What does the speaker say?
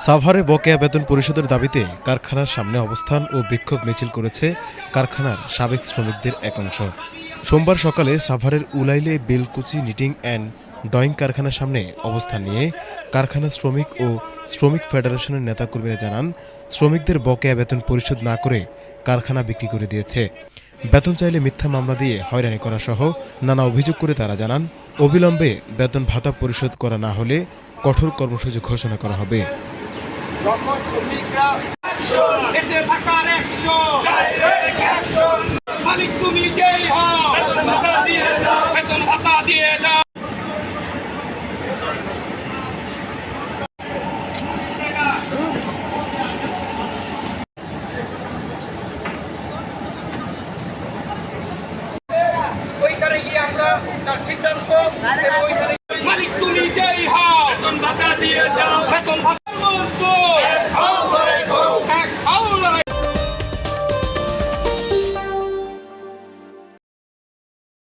সাভারে বকেয়া বেতন পরিশোধের দাবিতে কারখানার সামনে অবস্থান ও বিক্ষোভ মিছিল করেছে কারখানার সাবেক শ্রমিকদের একাংশ। সোমবার সকালে সাভারের উলাইলে বেলকুচি নিটিং অ্যান্ড ড্রয়িং কারখানার সামনে অবস্থান নিয়ে কারখানার শ্রমিক ও শ্রমিক ফেডারেশনের নেতাকর্মীরা জানান, শ্রমিকদের বকেয়া বেতন পরিশোধ না করে কারখানা বিক্রি করে দিয়েছে। বেতন চাইলে মিথ্যা মামলা দিয়ে হয়রানি করা সহ নানা অভিযোগ করে তারা জানান, অবিলম্বে বেতন ভাতা পরিশোধ করা না হলে কঠোর কর্মসূচি ঘোষণা করা হবে। যখন শ্রমিকরা বেঁচে থাকার মালিক তুমি যেই হও, বেতন ভাতা দিয়ে দাও। ওইখানে গিয়ে আমরা তার সিদ্ধান্ত মালিক তুমি যেই হও, বেতন ভাতা দিয়ে দাও।